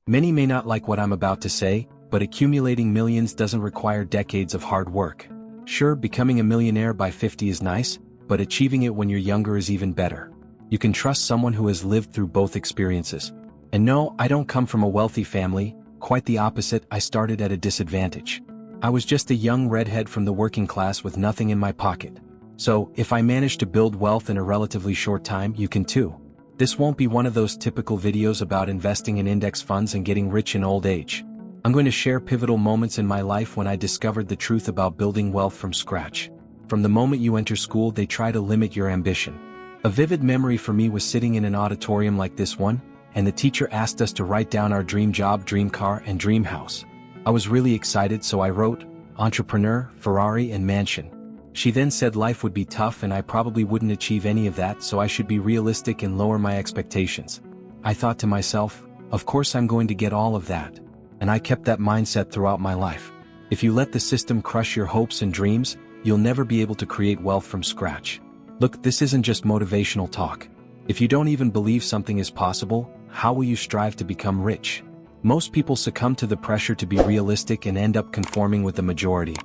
Many may not like what I'm about to say, but accumulating millions doesn't require decades of hard work. Sure, becoming a millionaire by 50 is nice, but achieving it when you're younger is even better. You can trust someone who has lived through both experiences. And no, I don't come from a wealthy family, quite the opposite. I started at a disadvantage. I was just a young redhead from the working class with nothing in my pocket. So, if I managed to build wealth in a relatively short time, you can too. This won't be one of those typical videos about investing in index funds and getting rich in old age. I'm going to share pivotal moments in my life when I discovered the truth about building wealth from scratch. From the moment you enter school, they try to limit your ambition. A vivid memory for me was sitting in an auditorium like this one, and the teacher asked us to write down our dream job, dream car, and dream house. I was really excited, so I wrote, entrepreneur, Ferrari, and mansion. She then said life would be tough and I probably wouldn't achieve any of that, so I should be realistic and lower my expectations. I thought to myself, of course I'm going to get all of that. And I kept that mindset throughout my life. If you let the system crush your hopes and dreams, you'll never be able to create wealth from scratch. Look, this isn't just motivational talk. If you don't even believe something is possible, how will you strive to become rich? Most people succumb to the pressure to be realistic and end up conforming with the majority.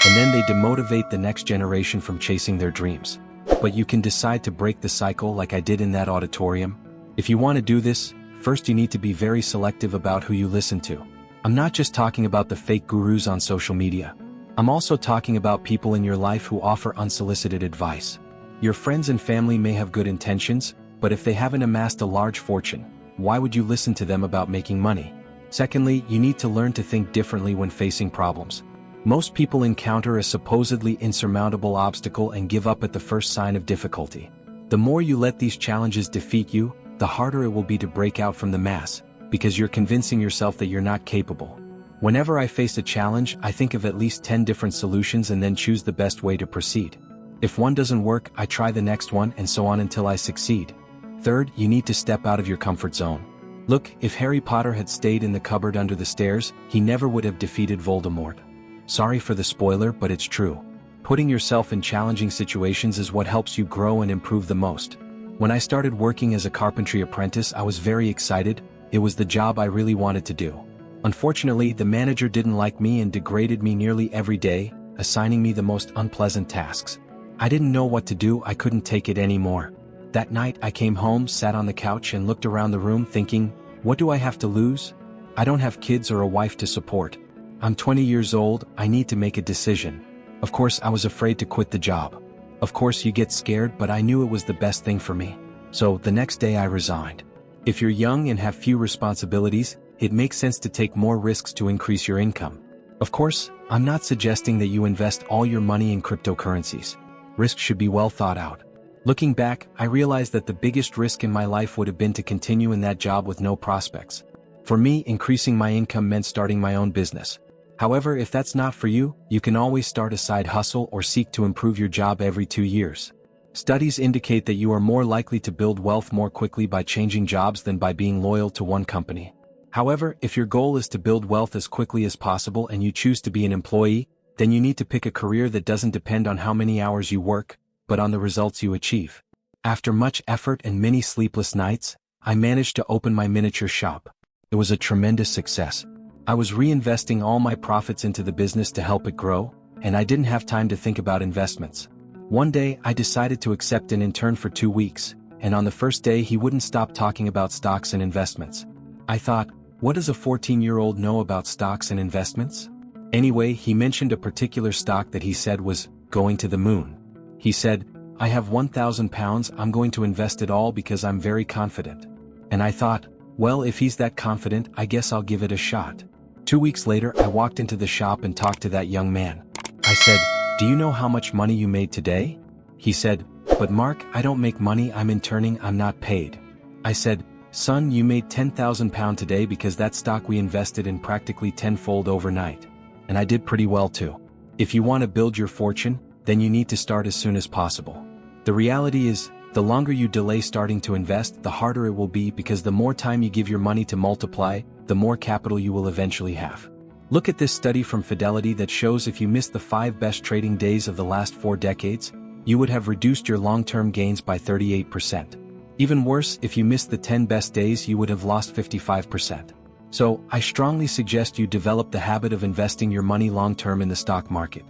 And then they demotivate the next generation from chasing their dreams. But you can decide to break the cycle like I did in that auditorium. If you want to do this, first you need to be very selective about who you listen to. I'm not just talking about the fake gurus on social media. I'm also talking about people in your life who offer unsolicited advice. Your friends and family may have good intentions, but if they haven't amassed a large fortune, why would you listen to them about making money? Secondly, you need to learn to think differently when facing problems. Most people encounter a supposedly insurmountable obstacle and give up at the first sign of difficulty. The more you let these challenges defeat you, the harder it will be to break out from the mass, because you're convincing yourself that you're not capable. Whenever I face a challenge, I think of at least 10 different solutions and then choose the best way to proceed. If one doesn't work, I try the next one and so on until I succeed. Third, you need to step out of your comfort zone. Look, if Harry Potter had stayed in the cupboard under the stairs, he never would have defeated Voldemort. Sorry for the spoiler, but it's true. Putting yourself in challenging situations is what helps you grow and improve the most. When I started working as a carpentry apprentice, I was very excited. It was the job I really wanted to do. Unfortunately, the manager didn't like me and degraded me nearly every day, assigning me the most unpleasant tasks. I didn't know what to do. I couldn't take it anymore. That night, I came home, sat on the couch and looked around the room thinking, what do I have to lose? I don't have kids or a wife to support. I'm 20 years old, I need to make a decision. Of course, I was afraid to quit the job. Of course, you get scared, but I knew it was the best thing for me. So, the next day I resigned. If you're young and have few responsibilities, it makes sense to take more risks to increase your income. Of course, I'm not suggesting that you invest all your money in cryptocurrencies. Risk should be well thought out. Looking back, I realized that the biggest risk in my life would have been to continue in that job with no prospects. For me, increasing my income meant starting my own business. However, if that's not for you, you can always start a side hustle or seek to improve your job every 2 years. Studies indicate that you are more likely to build wealth more quickly by changing jobs than by being loyal to one company. However, if your goal is to build wealth as quickly as possible and you choose to be an employee, then you need to pick a career that doesn't depend on how many hours you work, but on the results you achieve. After much effort and many sleepless nights, I managed to open my miniature shop. It was a tremendous success. I was reinvesting all my profits into the business to help it grow, and I didn't have time to think about investments. One day, I decided to accept an intern for 2 weeks, and on the first day he wouldn't stop talking about stocks and investments. I thought, what does a 14-year-old know about stocks and investments? Anyway, he mentioned a particular stock that he said was going to the moon. He said, I have £1,000, I'm going to invest it all because I'm very confident. And I thought, well, if he's that confident, I guess I'll give it a shot. 2 weeks later, I walked into the shop and talked to that young man. I said, do you know how much money you made today? He said, but Mark, I don't make money, I'm interning, I'm not paid. I said, son, you made £10,000 today because that stock we invested in practically tenfold overnight. And I did pretty well too. If you want to build your fortune, then you need to start as soon as possible. The reality is, the longer you delay starting to invest, the harder it will be because the more time you give your money to multiply, the more capital you will eventually have. Look at this study from Fidelity that shows if you missed the 5 best trading days of the last 4 decades, you would have reduced your long-term gains by 38%. Even worse, if you missed the 10 best days, you would have lost 55%. So, I strongly suggest you develop the habit of investing your money long-term in the stock market.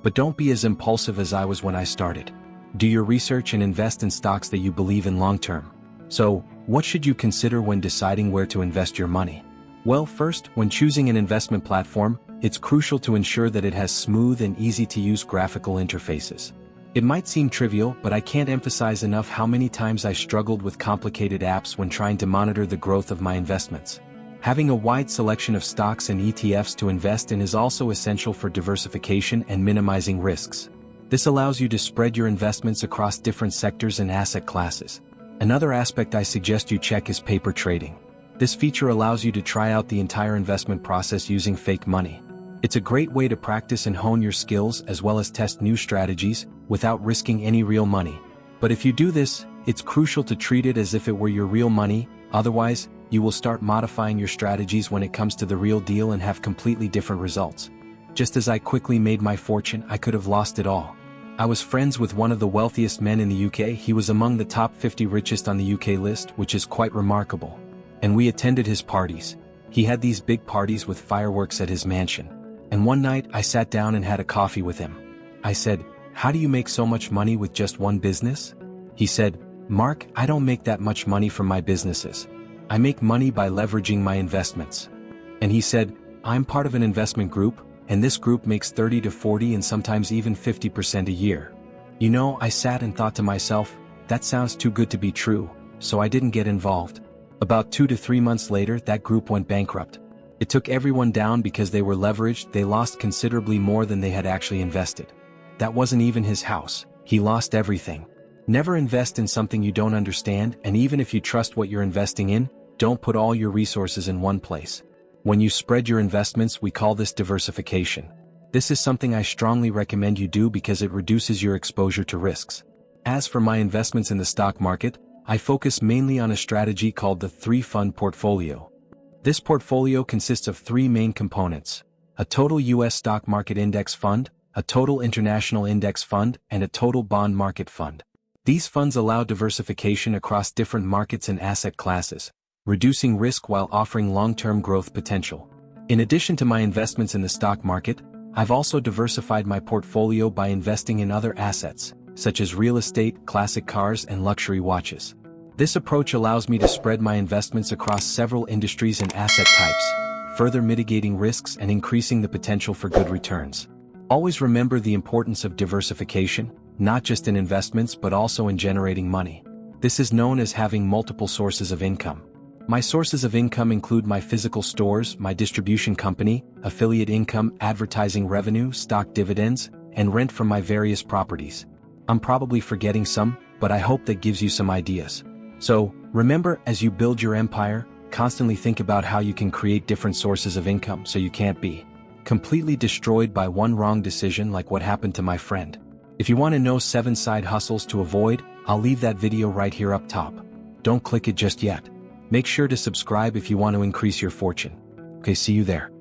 But don't be as impulsive as I was when I started. Do your research and invest in stocks that you believe in long-term. So, what should you consider when deciding where to invest your money? Well, first, when choosing an investment platform, it's crucial to ensure that it has smooth and easy-to-use graphical interfaces. It might seem trivial, but I can't emphasize enough how many times I struggled with complicated apps when trying to monitor the growth of my investments. Having a wide selection of stocks and ETFs to invest in is also essential for diversification and minimizing risks. This allows you to spread your investments across different sectors and asset classes. Another aspect I suggest you check is paper trading. This feature allows you to try out the entire investment process using fake money. It's a great way to practice and hone your skills as well as test new strategies without risking any real money. But if you do this, it's crucial to treat it as if it were your real money, otherwise, you will start modifying your strategies when it comes to the real deal and have completely different results. Just as I quickly made my fortune, I could have lost it all. I was friends with one of the wealthiest men in the UK. He was among the top 50 richest on the UK list, which is quite remarkable. And we attended his parties. He had these big parties with fireworks at his mansion. And one night, I sat down and had a coffee with him. I said, "How do you make so much money with just one business?" He said, "Mark, I don't make that much money from my businesses. I make money by leveraging my investments." And he said, "I'm part of an investment group, and this group makes 30 to 40 and sometimes even 50% a year." You know, I sat and thought to myself, that sounds too good to be true, so I didn't get involved. About 2 to 3 months later, that group went bankrupt. It took everyone down because they were leveraged. They lost considerably more than they had actually invested. That wasn't even his house. He lost everything. Never invest in something you don't understand, and even if you trust what you're investing in, don't put all your resources in one place. When you spread your investments, we call this diversification. This is something I strongly recommend you do because it reduces your exposure to risks. As for my investments in the stock market, I focus mainly on a strategy called the 3-fund portfolio. This portfolio consists of 3 main components: a total U.S. stock market index fund, a total international index fund, and a total bond market fund. These funds allow diversification across different markets and asset classes, reducing risk while offering long-term growth potential. In addition to my investments in the stock market, I've also diversified my portfolio by investing in other assets, such as real estate, classic cars, and luxury watches. This approach allows me to spread my investments across several industries and asset types, further mitigating risks and increasing the potential for good returns. Always remember the importance of diversification, not just in investments but also in generating money. This is known as having multiple sources of income. My sources of income include my physical stores, my distribution company, affiliate income, advertising revenue, stock dividends, and rent from my various properties. I'm probably forgetting some, but I hope that gives you some ideas. So, remember, as you build your empire, constantly think about how you can create different sources of income so you can't be completely destroyed by one wrong decision like what happened to my friend. If you want to know 7 side hustles to avoid, I'll leave that video right here up top. Don't click it just yet. Make sure to subscribe if you want to increase your fortune. Okay, see you there.